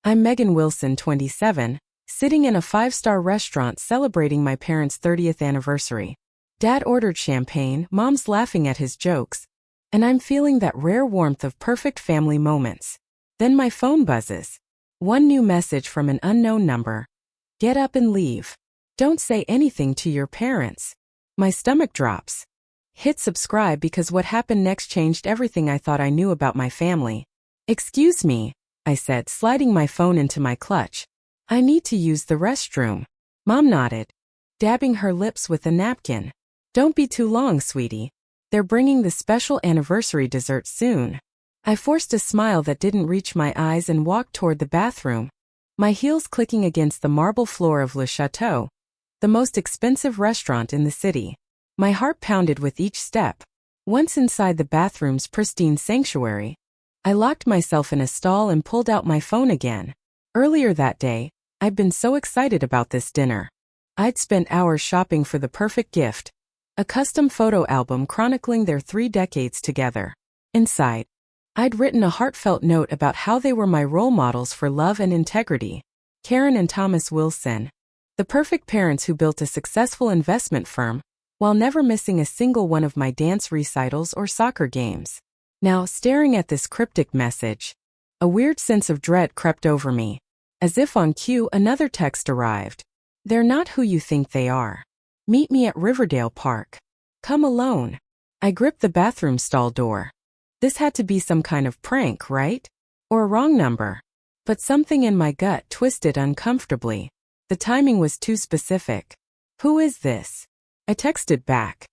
I'm Megan Wilson, 27, sitting in a five-star restaurant celebrating my parents' 30th anniversary. Dad ordered champagne, Mom's laughing at his jokes, and I'm feeling that rare warmth of perfect family moments. Then my phone buzzes. One new message from an unknown number. Get up and leave. Don't say anything to your parents. My stomach drops. Hit subscribe because what happened next changed everything I thought I knew about my family. Excuse me, I said, sliding my phone into my clutch. I need to use the restroom. Mom nodded, dabbing her lips with a napkin. Don't be too long, sweetie. They're bringing the special anniversary dessert soon. I forced a smile that didn't reach my eyes and walked toward the bathroom, my heels clicking against the marble floor of Le Chateau, the most expensive restaurant in the city. My heart pounded with each step. Once inside the bathroom's pristine sanctuary, I locked myself in a stall and pulled out my phone again. Earlier that day, I'd been so excited about this dinner. I'd spent hours shopping for the perfect gift, a custom photo album chronicling their 3 decades together. Inside, I'd written a heartfelt note about how they were my role models for love and integrity. Karen and Thomas Wilson, the perfect parents who built a successful investment firm while never missing a single one of my dance recitals or soccer games. Now, staring at this cryptic message, a weird sense of dread crept over me. As if on cue, another text arrived. They're not who you think they are. Meet me at Riverdale Park. Come alone. I gripped the bathroom stall door. This had to be some kind of prank, right? Or a wrong number. But something in my gut twisted uncomfortably. The timing was too specific. Who is this? I texted back.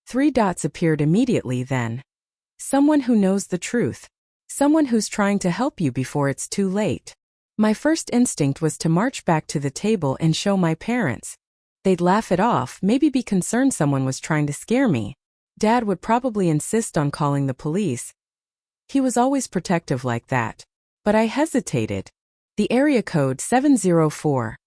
3 dots appeared immediately then. Someone who knows the truth. Someone who's trying to help you before it's too late. My first instinct was to march back to the table and show my parents. They'd laugh it off, maybe be concerned someone was trying to scare me. Dad would probably insist on calling the police. He was always protective like that. But I hesitated. The area code 704.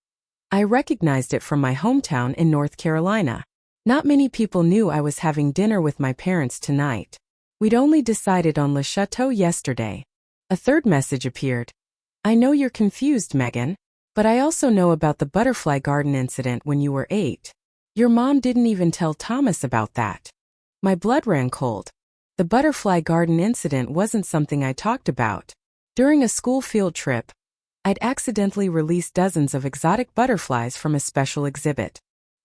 I recognized it from my hometown in North Carolina. Not many people knew I was having dinner with my parents tonight. We'd only decided on Le Chateau yesterday. A third message appeared. I know you're confused, Megan, but I also know about the butterfly garden incident when you were 8. Your mom didn't even tell Thomas about that. My blood ran cold. The butterfly garden incident wasn't something I talked about. During a school field trip, I'd accidentally released dozens of exotic butterflies from a special exhibit.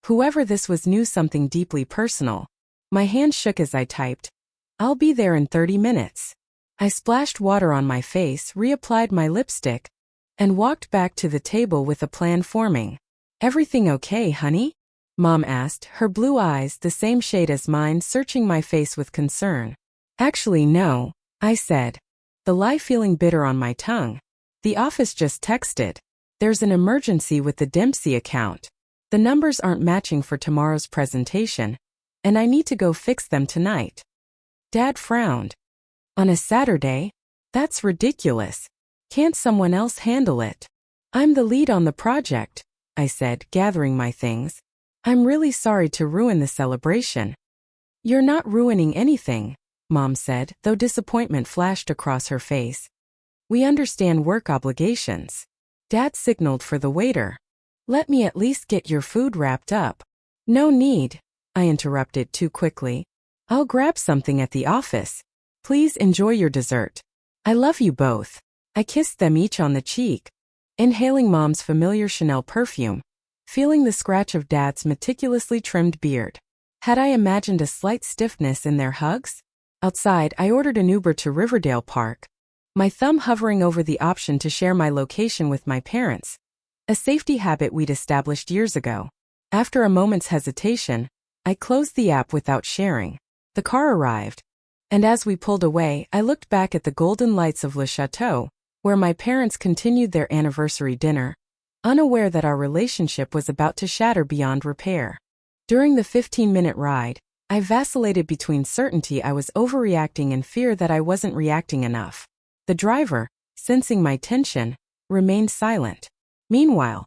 Whoever this was knew something deeply personal. My hand shook as I typed, I'll be there in 30 minutes. I splashed water on my face, reapplied my lipstick, and walked back to the table with a plan forming. Everything okay, honey? Mom asked, her blue eyes the same shade as mine searching my face with concern. Actually, no, I said, the lie feeling bitter on my tongue. The office just texted. There's an emergency with the Dempsey account. The numbers aren't matching for tomorrow's presentation, and I need to go fix them tonight. Dad frowned. On a Saturday? That's ridiculous. Can't someone else handle it? I'm the lead on the project, I said, gathering my things. I'm really sorry to ruin the celebration. You're not ruining anything, Mom said, though disappointment flashed across her face. We understand work obligations. Dad signaled for the waiter. Let me at least get your food wrapped up. No need, I interrupted too quickly. I'll grab something at the office. Please enjoy your dessert. I love you both. I kissed them each on the cheek, inhaling Mom's familiar Chanel perfume, feeling the scratch of Dad's meticulously trimmed beard. Had I imagined a slight stiffness in their hugs? Outside, I ordered an Uber to Riverdale Park, my thumb hovering over the option to share my location with my parents, a safety habit we'd established years ago. After a moment's hesitation, I closed the app without sharing. The car arrived, and as we pulled away, I looked back at the golden lights of Le Chateau, where my parents continued their anniversary dinner, unaware that our relationship was about to shatter beyond repair. During the 15-minute ride, I vacillated between certainty I was overreacting and fear that I wasn't reacting enough. The driver, sensing my tension, remained silent. Meanwhile,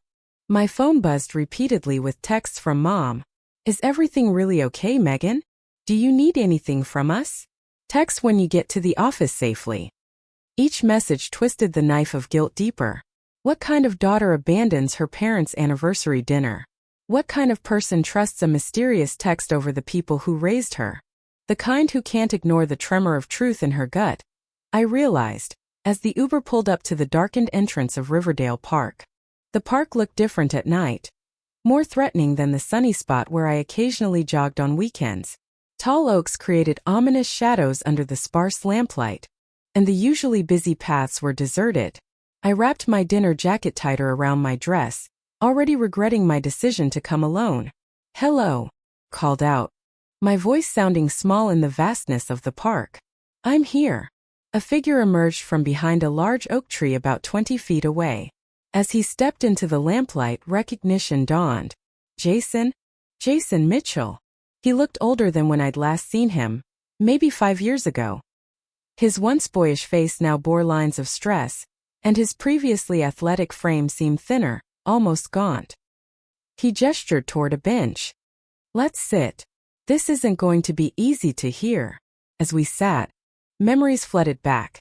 my phone buzzed repeatedly with texts from Mom. Is everything really okay, Megan? Do you need anything from us? Text when you get to the office safely. Each message twisted the knife of guilt deeper. What kind of daughter abandons her parents' anniversary dinner? What kind of person trusts a mysterious text over the people who raised her? The kind who can't ignore the tremor of truth in her gut, I realized, as the Uber pulled up to the darkened entrance of Riverdale Park. The park looked different at night, more threatening than the sunny spot where I occasionally jogged on weekends. Tall oaks created ominous shadows under the sparse lamplight, and the usually busy paths were deserted. I wrapped my dinner jacket tighter around my dress, already regretting my decision to come alone. "Hello," called out, my voice sounding small in the vastness of the park. "I'm here." A figure emerged from behind a large oak tree about 20 feet away. As he stepped into the lamplight, recognition dawned. Jason? Jason Mitchell. He looked older than when I'd last seen him, maybe 5 years ago. His once boyish face now bore lines of stress, and his previously athletic frame seemed thinner, almost gaunt. He gestured toward a bench. "Let's sit. This isn't going to be easy to hear." As we sat, memories flooded back.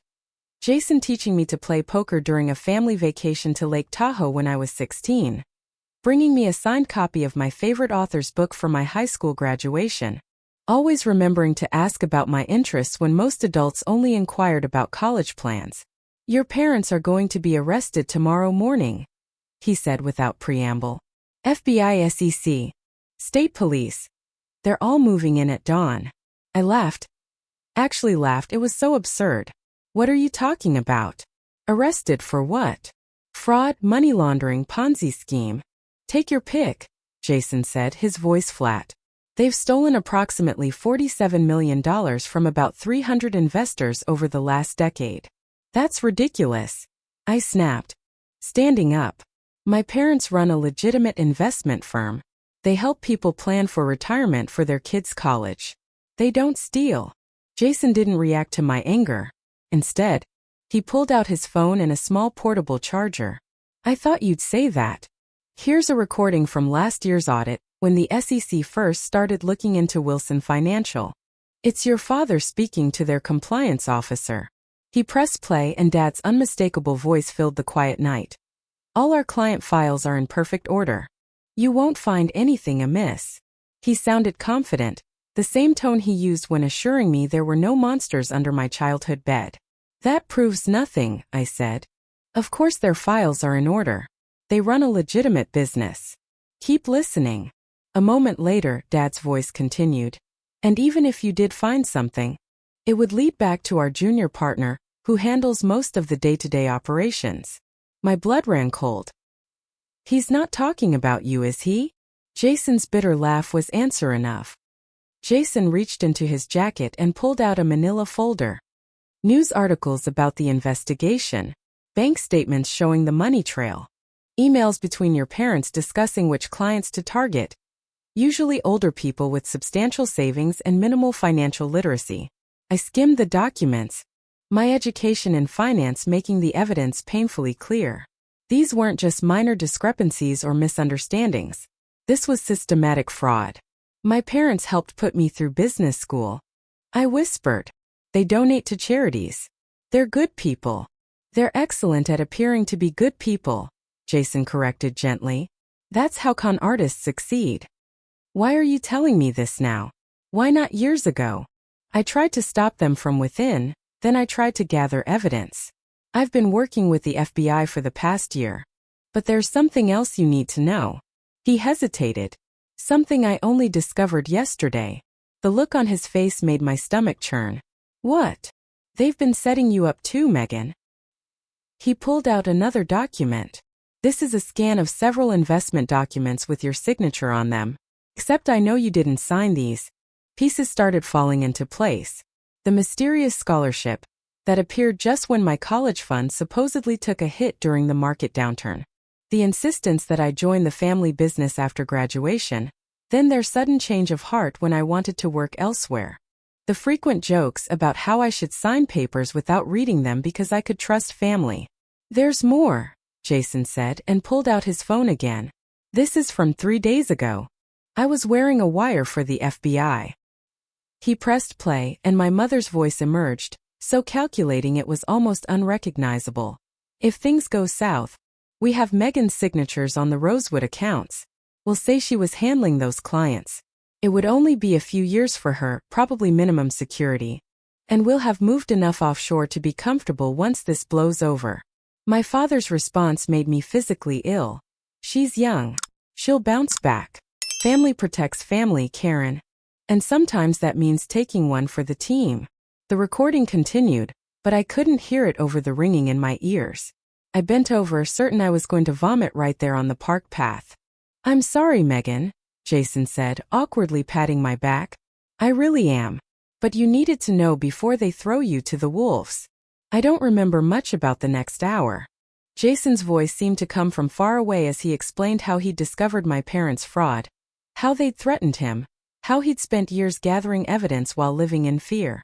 Jason teaching me to play poker during a family vacation to Lake Tahoe when I was 16. Bringing me a signed copy of my favorite author's book for my high school graduation. Always remembering to ask about my interests when most adults only inquired about college plans. "Your parents are going to be arrested tomorrow morning," he said without preamble. "FBI, SEC, state police. They're all moving in at dawn." I laughed. Actually laughed, it was so absurd. "What are you talking about? Arrested for what? Fraud, money laundering, Ponzi scheme? Take your pick," Jason said, his voice flat. "They've stolen approximately $47 million from about 300 investors over the last decade. That's ridiculous," I snapped, standing up. "My parents run a legitimate investment firm. They help people plan for retirement for their kids' college. They don't steal." Jason didn't react to my anger. Instead, he pulled out his phone and a small portable charger. "I thought you'd say that. Here's a recording from last year's audit, when the SEC first started looking into Wilson Financial. It's your father speaking to their compliance officer." He pressed play and Dad's unmistakable voice filled the quiet night. "All our client files are in perfect order. You won't find anything amiss." He sounded confident, the same tone he used when assuring me there were no monsters under my childhood bed. "That proves nothing," I said. "Of course their files are in order. They run a legitimate business. Keep listening." A moment later, Dad's voice continued. "And even if you did find something, it would lead back to our junior partner, who handles most of the day-to-day operations." My blood ran cold. "He's not talking about you, is he?" Jason's bitter laugh was answer enough. Jason reached into his jacket and pulled out a manila folder. News articles about the investigation, bank statements showing the money trail, emails between your parents discussing which clients to target, usually older people with substantial savings and minimal financial literacy. I skimmed the documents, my education in finance making the evidence painfully clear. These weren't just minor discrepancies or misunderstandings. This was systematic fraud. "My parents helped put me through business school," I whispered. "They donate to charities. They're good people." "They're excellent at appearing to be good people," Jason corrected gently. "That's how con artists succeed." "Why are you telling me this now? Why not years ago?" I tried to stop them from within, then I tried to gather evidence. "I've been working with the FBI for the past year. But there's something else you need to know." He hesitated. "Something I only discovered yesterday." The look on his face made my stomach churn. "What?" "They've been setting you up too, Megan." He pulled out another document. "This is a scan of several investment documents with your signature on them. Except I know you didn't sign these." Pieces started falling into place. The mysterious scholarship that appeared just when my college fund supposedly took a hit during the market downturn. The insistence that I join the family business after graduation. Then their sudden change of heart when I wanted to work elsewhere. The frequent jokes about how I should sign papers without reading them because I could trust family. "There's more," Jason said and pulled out his phone again. "This is from 3 days ago. I was wearing a wire for the FBI." He pressed play and my mother's voice emerged, so calculating it was almost unrecognizable. "If things go south, We have Megan's signatures on the Rosewood accounts. We'll say she was handling those clients. It would only be a few years for her, probably minimum security. And we'll have moved enough offshore to be comfortable once this blows over. My father's response made me physically ill. She's young. She'll bounce back. Family protects family, Karen. And sometimes that means taking one for the team. The recording continued, but I couldn't hear it over the ringing in my ears. I bent over, certain I was going to vomit right there on the park path. I'm sorry, Megan, Jason said, awkwardly patting my back. I really am. But you needed to know before they throw you to the wolves. I don't remember much about the next hour. Jason's voice seemed to come from far away as he explained how he'd discovered my parents' fraud, how they'd threatened him, how he'd spent years gathering evidence while living in fear.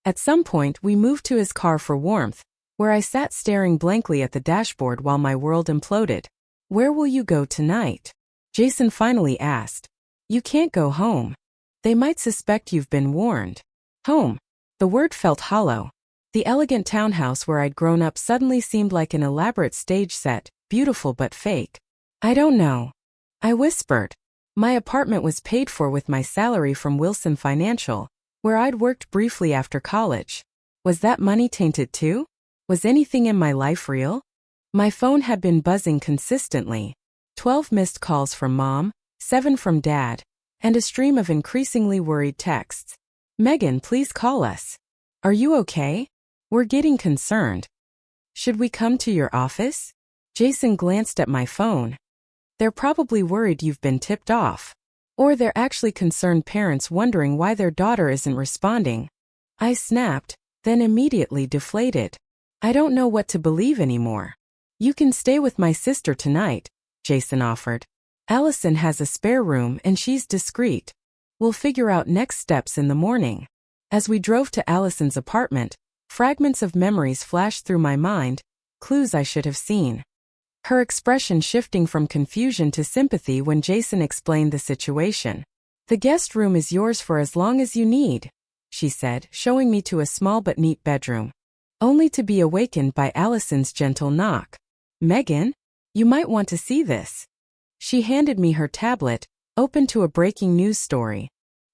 At some point, we moved to his car for warmth, where I sat staring blankly at the dashboard while my world imploded. Where will you go tonight? Jason finally asked. You can't go home. They might suspect you've been warned. Home. The word felt hollow. The elegant townhouse where I'd grown up suddenly seemed like an elaborate stage set, beautiful but fake. I don't know. I whispered. My apartment was paid for with my salary from Wilson Financial, where I'd worked briefly after college. Was that money tainted too? Was anything in my life real? My phone had been buzzing consistently. 12 missed calls from Mom, 7 from Dad, and a stream of increasingly worried texts. Megan, please call us. Are you okay? We're getting concerned. Should we come to your office? Jason glanced at my phone. They're probably worried you've been tipped off. Or they're actually concerned parents wondering why their daughter isn't responding. I snapped, then immediately deflated. I don't know what to believe anymore. You can stay with my sister tonight, Jason offered. Allison has a spare room and she's discreet. We'll figure out next steps in the morning. As we drove to Allison's apartment, fragments of memories flashed through my mind, clues I should have seen. Her expression shifting from confusion to sympathy when Jason explained the situation. The guest room is yours for as long as you need, she said, showing me to a small but neat bedroom. Only to be awakened by Allison's gentle knock. Megan? You might want to see this. She handed me her tablet, open to a breaking news story.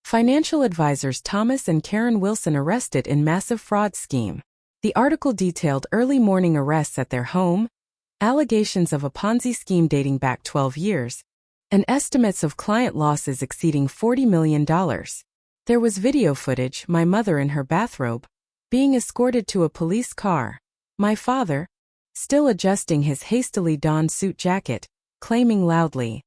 Financial advisors Thomas and Karen Wilson arrested in massive fraud scheme. The article detailed early morning arrests at their home, allegations of a Ponzi scheme dating back 12 years, and estimates of client losses exceeding $40 million. There was video footage, my mother in her bathrobe, being escorted to a police car. My father, still adjusting his hastily donned suit jacket, claiming loudly,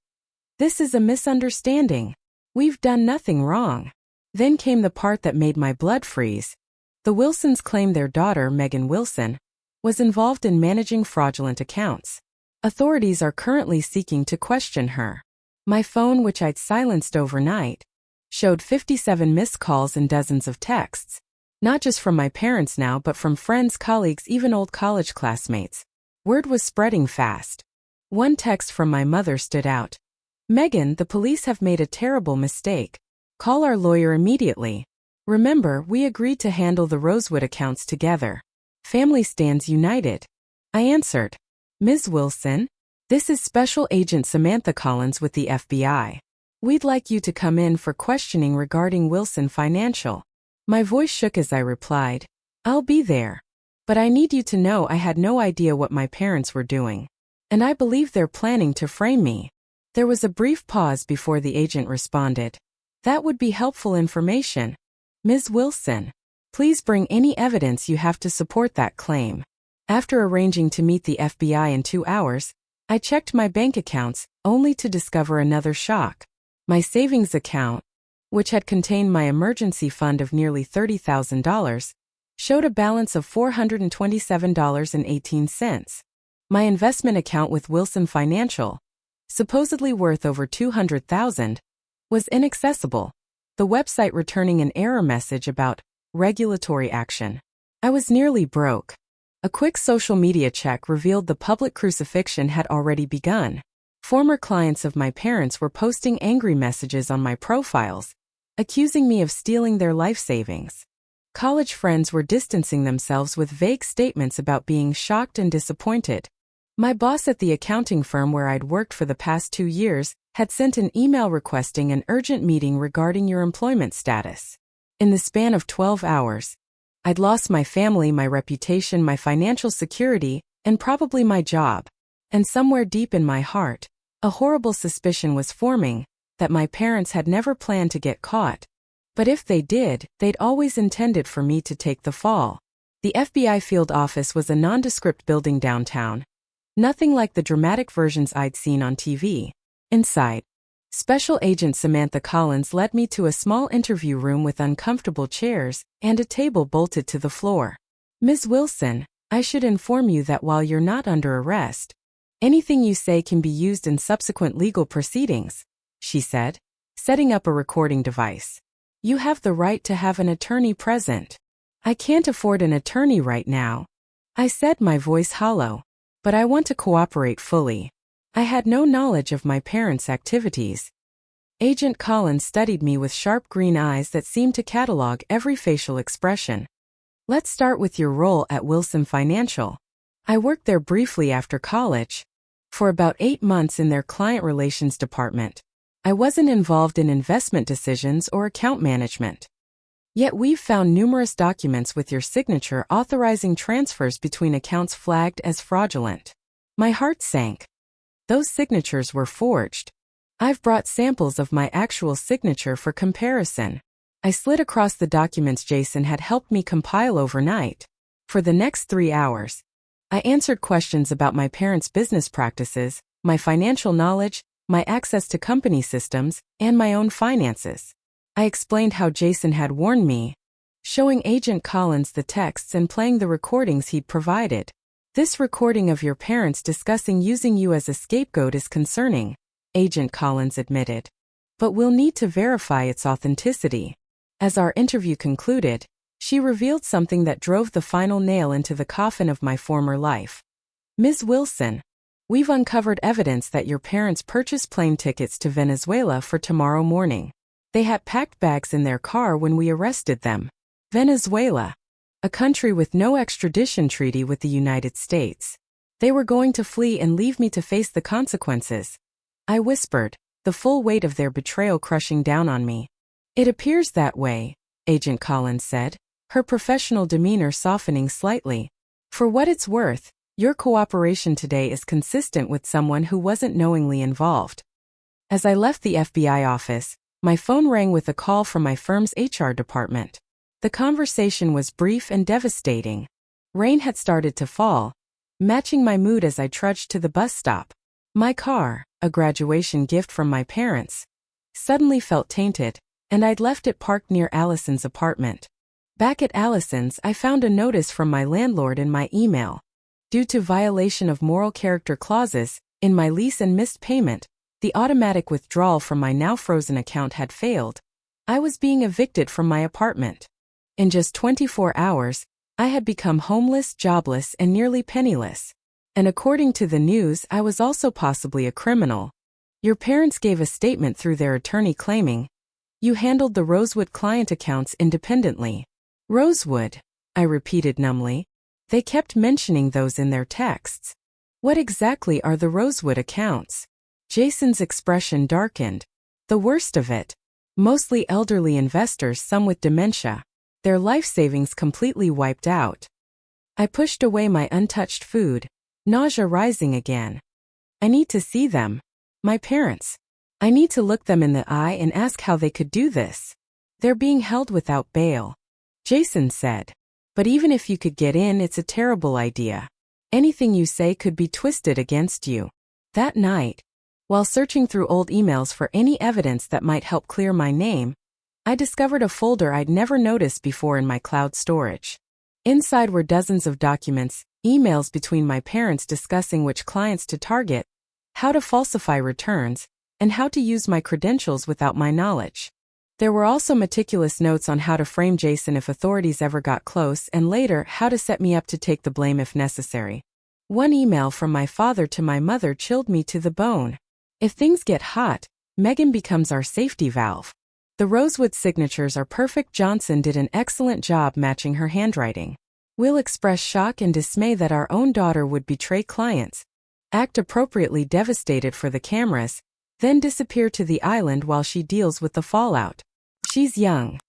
"This is a misunderstanding. We've done nothing wrong." Then came the part that made my blood freeze. The Wilsons claimed their daughter, Megan Wilson, was involved in managing fraudulent accounts. Authorities are currently seeking to question her. My phone, which I'd silenced overnight, showed 57 missed calls and dozens of texts. Not just from my parents now, but from friends, colleagues, even old college classmates. Word was spreading fast. One text from my mother stood out. Megan, the police have made a terrible mistake. Call our lawyer immediately. Remember, we agreed to handle the Rosewood accounts together. Family stands united. I answered. Ms. Wilson, this is Special Agent Samantha Collins with the FBI. We'd like you to come in for questioning regarding Wilson Financial. My voice shook as I replied, I'll be there. But I need you to know I had no idea what my parents were doing. And I believe they're planning to frame me. There was a brief pause before the agent responded. That would be helpful information. Ms. Wilson, please bring any evidence you have to support that claim. After arranging to meet the FBI in 2 hours, I checked my bank accounts, only to discover another shock. My savings account, which had contained my emergency fund of nearly $30,000, showed a balance of $427.18. My investment account with Wilson Financial, supposedly worth over $200,000, was inaccessible, the website returning an error message about regulatory action. I was nearly broke. A quick social media check revealed the public crucifixion had already begun. Former clients of my parents were posting angry messages on my profiles, accusing me of stealing their life savings. College friends were distancing themselves with vague statements about being shocked and disappointed. My boss at the accounting firm where I'd worked for the past 2 years had sent an email requesting an urgent meeting regarding your employment status. In the span of 12 hours, I'd lost my family, my reputation, my financial security, and probably my job. And somewhere deep in my heart, a horrible suspicion was forming that my parents had never planned to get caught. But if they did, they'd always intended for me to take the fall. The FBI field office was a nondescript building downtown. Nothing like the dramatic versions I'd seen on TV. Inside, Special Agent Samantha Collins led me to a small interview room with uncomfortable chairs and a table bolted to the floor. "Ms. Wilson, I should inform you that while you're not under arrest, anything you say can be used in subsequent legal proceedings," she said, setting up a recording device. "You have the right to have an attorney present." "I can't afford an attorney right now," I said, my voice hollow. "But I want to cooperate fully." I had no knowledge of my parents' activities. Agent Collins studied me with sharp green eyes that seemed to catalog every facial expression. "Let's start with your role at Wilson Financial." I worked there briefly after college. For about 8 months in their client relations department. I wasn't involved in investment decisions or account management. Yet we've found numerous documents with your signature authorizing transfers between accounts flagged as fraudulent. My heart sank. Those signatures were forged. I've brought samples of my actual signature for comparison. I slid across the documents Jason had helped me compile overnight. For the next 3 hours, I answered questions about my parents' business practices, my financial knowledge, my access to company systems, and my own finances. I explained how Jason had warned me, showing Agent Collins the texts and playing the recordings he'd provided. "This recording of your parents discussing using you as a scapegoat is concerning," Agent Collins admitted. "But we'll need to verify its authenticity." As our interview concluded, she revealed something that drove the final nail into the coffin of my former life. "Ms. Wilson, we've uncovered evidence that your parents purchased plane tickets to Venezuela for tomorrow morning. They had packed bags in their car when we arrested them." Venezuela, a country with no extradition treaty with the United States. They were going to flee and leave me to face the consequences. I whispered, the full weight of their betrayal crushing down on me. "It appears that way," Agent Collins said, her professional demeanor softening slightly. "For what it's worth, your cooperation today is consistent with someone who wasn't knowingly involved." As I left the FBI office, my phone rang with a call from my firm's HR department. The conversation was brief and devastating. Rain had started to fall, matching my mood as I trudged to the bus stop. My car, a graduation gift from my parents, suddenly felt tainted, and I'd left it parked near Allison's apartment. Back at Allison's, I found a notice from my landlord in my email. Due to violation of moral character clauses in my lease and missed payment, the automatic withdrawal from my now frozen account had failed. I was being evicted from my apartment. In just 24 hours, I had become homeless, jobless, and nearly penniless. And according to the news, I was also possibly a criminal. Your parents gave a statement through their attorney claiming, "You handled the Rosewood client accounts independently." "Rosewood," I repeated numbly. They kept mentioning those in their texts. "What exactly are the Rosewood accounts?" Jason's expression darkened. "The worst of it. Mostly elderly investors, some with dementia. Their life savings completely wiped out." I pushed away my untouched food, nausea rising again. "I need to see them. My parents. I need to look them in the eye and ask how they could do this. They're being held without bail," Jason said. "But even if you could get in, it's a terrible idea. Anything you say could be twisted against you." That night, while searching through old emails for any evidence that might help clear my name, I discovered a folder I'd never noticed before in my cloud storage. Inside were dozens of documents, emails between my parents discussing which clients to target, how to falsify returns, and how to use my credentials without my knowledge. There were also meticulous notes on how to frame Jason if authorities ever got close, and later how to set me up to take the blame if necessary. One email from my father to my mother chilled me to the bone. "If things get hot, Megan becomes our safety valve." The Rosewood signatures are perfect. Johnson did an excellent job matching her handwriting. "We'll express shock and dismay that our own daughter would betray clients," act appropriately devastated for the cameras, then disappear to the island while she deals with the fallout. She's young.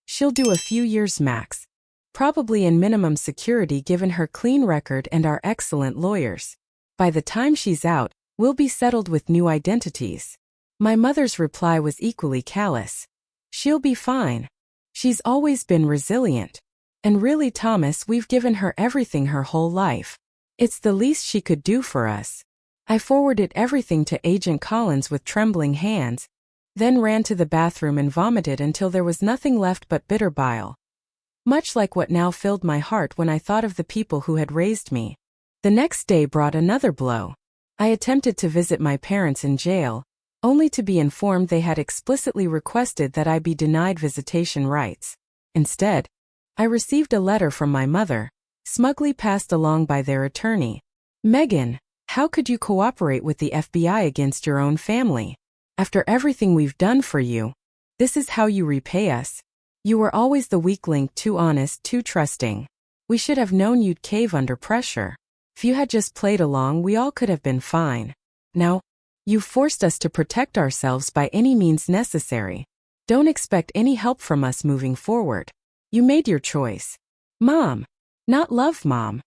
She'll do a few years max. Probably in minimum security given her clean record and our excellent lawyers. By the time she's out, we'll be settled with new identities. My mother's reply was equally callous. She'll be fine. She's always been resilient. And really, Thomas, we've given her everything her whole life. It's the least she could do for us. I forwarded everything to Agent Collins with trembling hands, then ran to the bathroom and vomited until there was nothing left but bitter bile. Much like what now filled my heart when I thought of the people who had raised me. The next day brought another blow. I attempted to visit my parents in jail, only to be informed they had explicitly requested that I be denied visitation rights. Instead, I received a letter from my mother, smugly passed along by their attorney. Megan, how could you cooperate with the FBI against your own family? After everything we've done for you, this is how you repay us. You were always the weak link, too honest, too trusting. We should have known you'd cave under pressure. If you had just played along, we all could have been fine. Now, you've forced us to protect ourselves by any means necessary. Don't expect any help from us moving forward. You made your choice. Mom. Not love, Mom.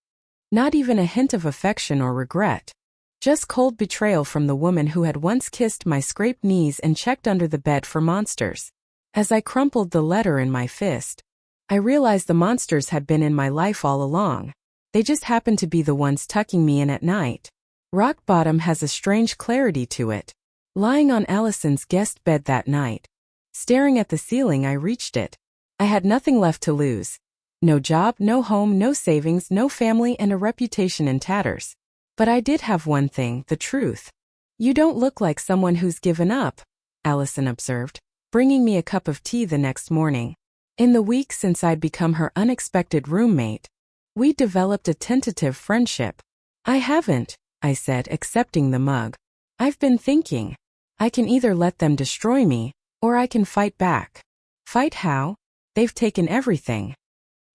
Not even a hint of affection or regret. Just cold betrayal from the woman who had once kissed my scraped knees and checked under the bed for monsters. As I crumpled the letter in my fist, I realized the monsters had been in my life all along. They just happened to be the ones tucking me in at night. Rock bottom has a strange clarity to it. Lying on Allison's guest bed that night, staring at the ceiling, I reached it. I had nothing left to lose. No job, no home, no savings, no family, and a reputation in tatters. But I did have one thing, the truth. You don't look like someone who's given up, Allison observed, bringing me a cup of tea the next morning. In the week since I'd become her unexpected roommate, we'd developed a tentative friendship. I haven't, I said, accepting the mug. I've been thinking. I can either let them destroy me, or I can fight back. Fight how? They've taken everything.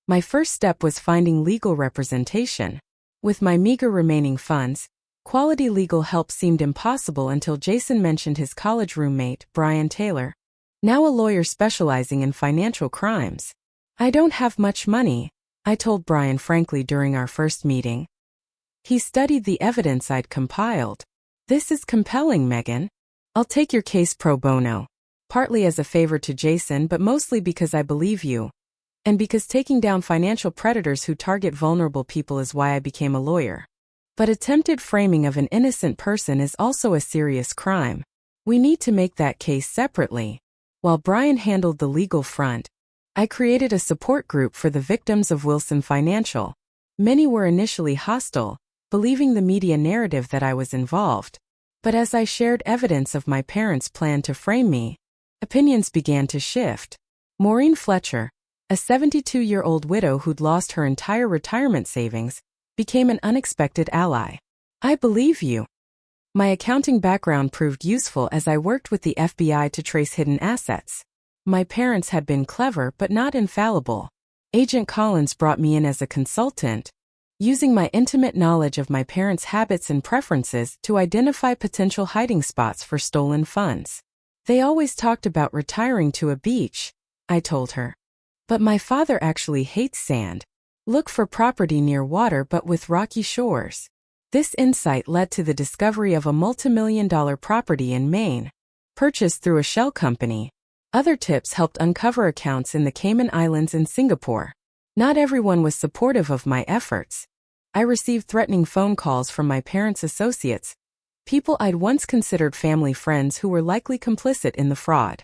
My first step was finding legal representation. With my meager remaining funds, quality legal help seemed impossible until Jason mentioned his college roommate, Brian Taylor, now a lawyer specializing in financial crimes. I don't have much money, I told Brian frankly during our first meeting. He studied the evidence I'd compiled. This is compelling, Megan. I'll take your case pro bono. Partly as a favor to Jason, but mostly because I believe you. And because taking down financial predators who target vulnerable people is why I became a lawyer. But attempted framing of an innocent person is also a serious crime. We need to make that case separately. While Brian handled the legal front, I created a support group for the victims of Wilson Financial. Many were initially hostile, believing the media narrative that I was involved. But as I shared evidence of my parents' plan to frame me, opinions began to shift. Maureen Fletcher, a 72-year-old widow who'd lost her entire retirement savings, became an unexpected ally. I believe you. My accounting background proved useful as I worked with the FBI to trace hidden assets. My parents had been clever but not infallible. Agent Collins brought me in as a consultant, using my intimate knowledge of my parents' habits and preferences to identify potential hiding spots for stolen funds. They always talked about retiring to a beach, I told her. But my father actually hates sand. Look for property near water but with rocky shores. This insight led to the discovery of a multimillion-dollar property in Maine, purchased through a shell company. Other tips helped uncover accounts in the Cayman Islands and Singapore. Not everyone was supportive of my efforts. I received threatening phone calls from my parents' associates, people I'd once considered family friends who were likely complicit in the fraud.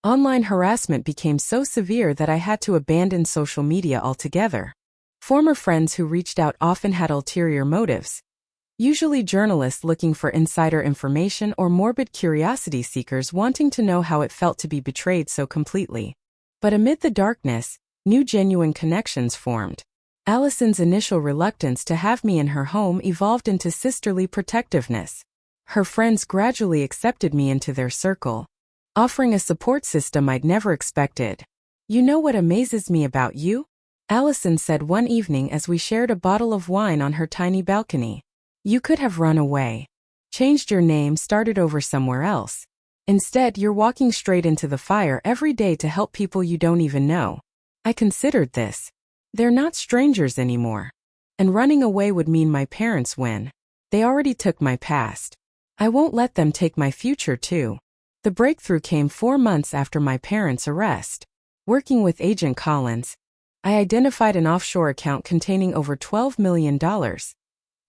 Online harassment became so severe that I had to abandon social media altogether. Former friends who reached out often had ulterior motives. Usually journalists looking for insider information or morbid curiosity seekers wanting to know how it felt to be betrayed so completely. But amid the darkness, new genuine connections formed. Allison's initial reluctance to have me in her home evolved into sisterly protectiveness. Her friends gradually accepted me into their circle, offering a support system I'd never expected. You know what amazes me about you? Allison said one evening as we shared a bottle of wine on her tiny balcony. You could have run away, changed your name, started over somewhere else. Instead, you're walking straight into the fire every day to help people you don't even know. I considered this. They're not strangers anymore. And running away would mean my parents win. They already took my past. I won't let them take my future too. The breakthrough came 4 months after my parents' arrest. Working with Agent Collins, I identified an offshore account containing over $12 million.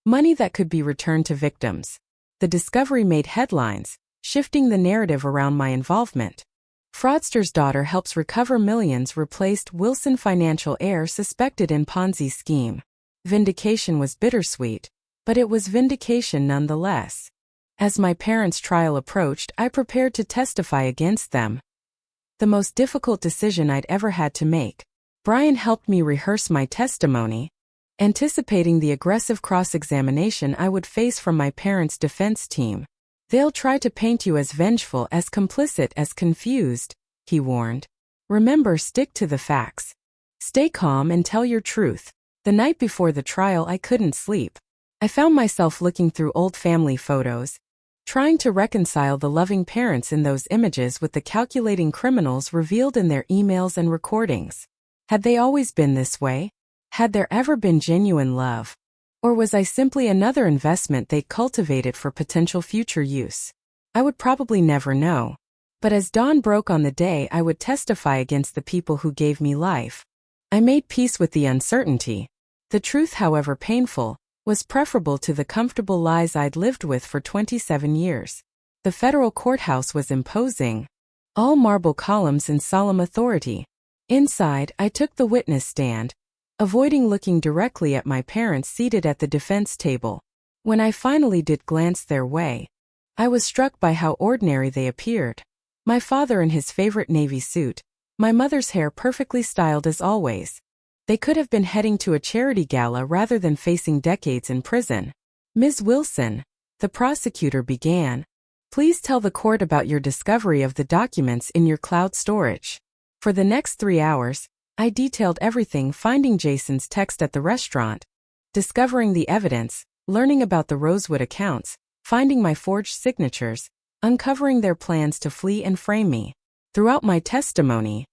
Money that could be returned to victims. The discovery made headlines, shifting the narrative around my involvement. Fraudster's daughter helps recover millions, replaced Wilson financial heir suspected in Ponzi scheme. Vindication was bittersweet, but it was vindication nonetheless. As my parents' trial approached, I prepared to testify against them. The most difficult decision I'd ever had to make. Brian helped me rehearse my testimony, anticipating the aggressive cross-examination I would face from my parents' defense team. They'll try to paint you as vengeful, as complicit, as confused, he warned. Remember, stick to the facts. Stay calm and tell your truth. The night before the trial, I couldn't sleep. I found myself looking through old family photos, trying to reconcile the loving parents in those images with the calculating criminals revealed in their emails and recordings. Had they always been this way? Had there ever been genuine love? Or was I simply another investment they'd cultivated for potential future use? I would probably never know. But as dawn broke on the day I would testify against the people who gave me life, I made peace with the uncertainty. The truth, however painful, was preferable to the comfortable lies I'd lived with for 27 years. The federal courthouse was imposing. All marble columns and solemn authority. Inside, I took the witness stand, avoiding looking directly at my parents seated at the defense table. When I finally did glance their way, I was struck by how ordinary they appeared. My father in his favorite navy suit, my mother's hair perfectly styled as always. They could have been heading to a charity gala rather than facing decades in prison. Ms. Wilson, the prosecutor began, please tell the court about your discovery of the documents in your cloud storage. For the next 3 hours, I detailed everything: finding Jason's text at the restaurant, discovering the evidence, learning about the Rosewood accounts, finding my forged signatures, uncovering their plans to flee and frame me. Throughout my testimony,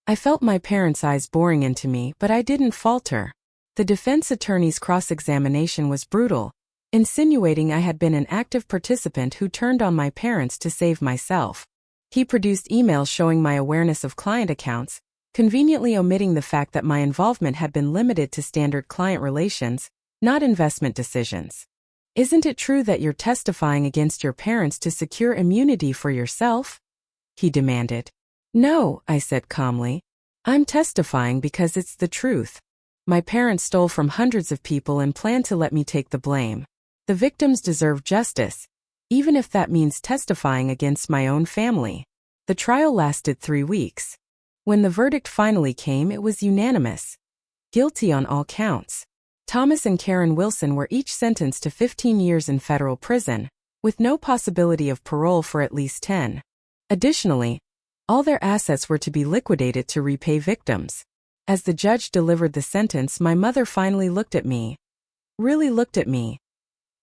I felt my parents' eyes boring into me, but I didn't falter. The defense attorney's cross-examination was brutal, insinuating I had been an active participant who turned on my parents to save myself. He produced emails showing my awareness of client accounts, conveniently omitting the fact that my involvement had been limited to standard client relations, not investment decisions. Isn't it true that you're testifying against your parents to secure immunity for yourself? He demanded. No, I said calmly. I'm testifying because it's the truth. My parents stole from hundreds of people and plan to let me take the blame. The victims deserve justice, even if that means testifying against my own family. The trial lasted 3 weeks. When the verdict finally came, it was unanimous. Guilty on all counts. Thomas and Karen Wilson were each sentenced to 15 years in federal prison, with no possibility of parole for at least 10. Additionally, all their assets were to be liquidated to repay victims. As the judge delivered the sentence, my mother finally looked at me. Really looked at me.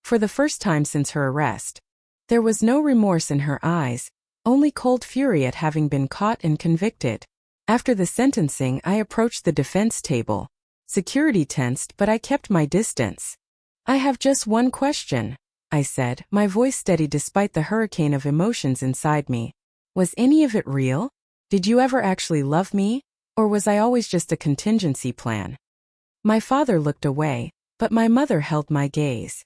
For the first time since her arrest. There was no remorse in her eyes, only cold fury at having been caught and convicted. After the sentencing, I approached the defense table. Security tensed, but I kept my distance. I have just one question, I said, my voice steady despite the hurricane of emotions inside me. Was any of it real? Did you ever actually love me? Or was I always just a contingency plan? My father looked away, but my mother held my gaze.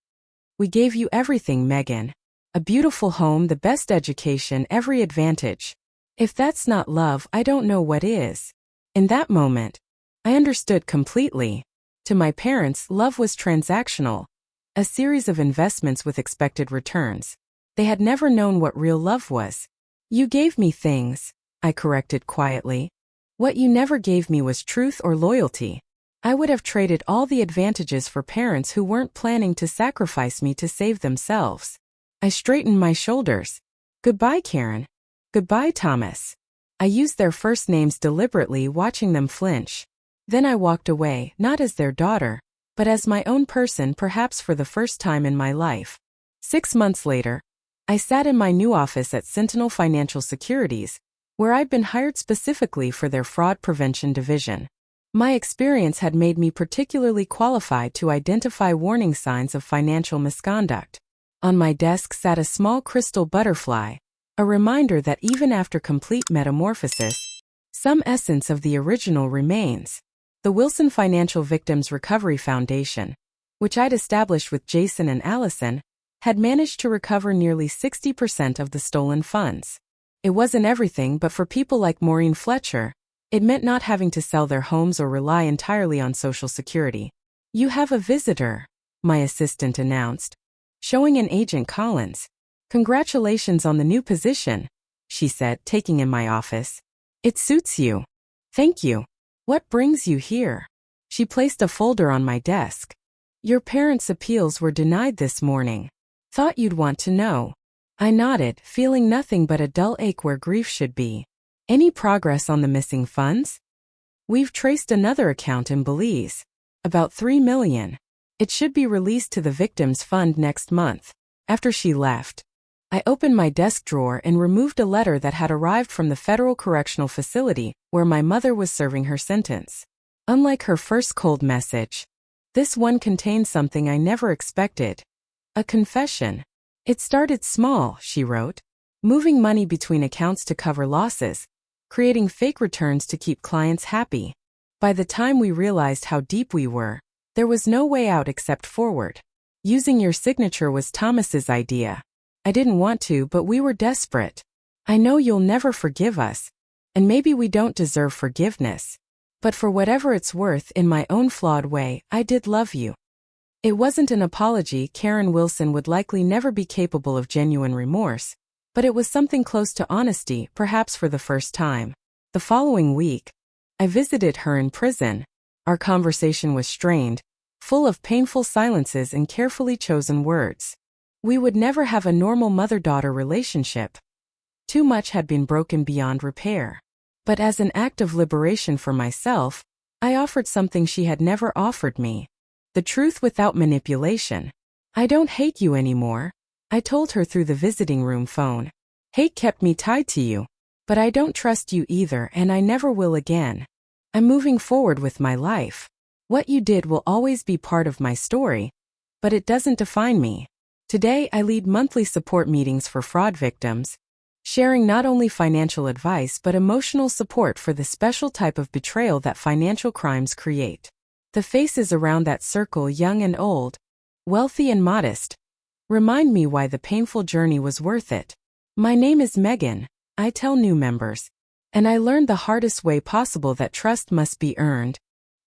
We gave you everything, Megan. A beautiful home, the best education, every advantage. If that's not love, I don't know what is. In that moment, I understood completely. To my parents, love was transactional, a series of investments with expected returns. They had never known what real love was. You gave me things, I corrected quietly. What you never gave me was truth or loyalty. I would have traded all the advantages for parents who weren't planning to sacrifice me to save themselves. I straightened my shoulders. Goodbye, Karen. Goodbye, Thomas. I used their first names deliberately, watching them flinch. Then I walked away, not as their daughter, but as my own person, perhaps for the first time in my life. 6 months later, I sat in my new office at Sentinel Financial Securities, where I'd been hired specifically for their fraud prevention division. My experience had made me particularly qualified to identify warning signs of financial misconduct. On my desk sat a small crystal butterfly, a reminder that even after complete metamorphosis, some essence of the original remains. The Wilson Financial Victims Recovery Foundation, which I'd established with Jason and Allison, had managed to recover nearly 60% of the stolen funds. It wasn't everything, but for people like Maureen Fletcher, it meant not having to sell their homes or rely entirely on Social Security. "You have a visitor," my assistant announced, showing an Agent Collins. "Congratulations on the new position," she said, taking in my office. "It suits you." "Thank you. What brings you here?" She placed a folder on my desk. "Your parents' appeals were denied this morning. Thought you'd want to know." I nodded, feeling nothing but a dull ache where grief should be. "Any progress on the missing funds?" "We've traced another account in Belize. About $3 million. It should be released to the victims' fund next month." After she left, I opened my desk drawer and removed a letter that had arrived from the Federal Correctional Facility where my mother was serving her sentence. Unlike her first cold message, this one contained something I never expected. A confession. "It started small," she wrote, "moving money between accounts to cover losses, creating fake returns to keep clients happy. By the time we realized how deep we were, there was no way out except forward. Using your signature was Thomas's idea. I didn't want to, but we were desperate. I know you'll never forgive us, and maybe we don't deserve forgiveness. But for whatever it's worth, in my own flawed way, I did love you." It wasn't an apology. Karen Wilson would likely never be capable of genuine remorse, but it was something close to honesty, perhaps for the first time. The following week, I visited her in prison. Our conversation was strained, full of painful silences and carefully chosen words. We would never have a normal mother-daughter relationship. Too much had been broken beyond repair. But as an act of liberation for myself, I offered something she had never offered me. The truth without manipulation. "I don't hate you anymore," I told her through the visiting room phone. "Hate kept me tied to you, but I don't trust you either, and I never will again. I'm moving forward with my life. What you did will always be part of my story, but it doesn't define me." Today, I lead monthly support meetings for fraud victims, sharing not only financial advice but emotional support for the special type of betrayal that financial crimes create. The faces around that circle, young and old, wealthy and modest, remind me why the painful journey was worth it. My name is Megan, I tell new members, and I learned the hardest way possible that trust must be earned,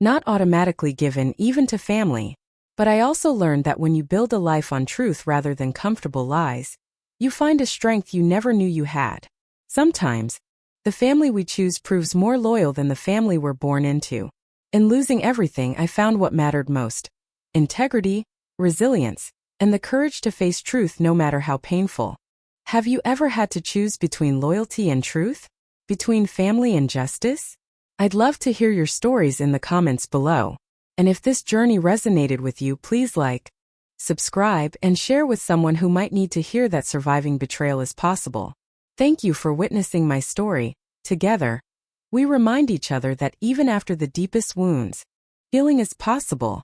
not automatically given, even to family. But I also learned that when you build a life on truth rather than comfortable lies, you find a strength you never knew you had. Sometimes, the family we choose proves more loyal than the family we're born into. In losing everything, I found what mattered most: integrity, resilience, and the courage to face truth no matter how painful. Have you ever had to choose between loyalty and truth? Between family and justice? I'd love to hear your stories in the comments below. And if this journey resonated with you, please like, subscribe, and share with someone who might need to hear that surviving betrayal is possible. Thank you for witnessing my story. Together, we remind each other that even after the deepest wounds, healing is possible.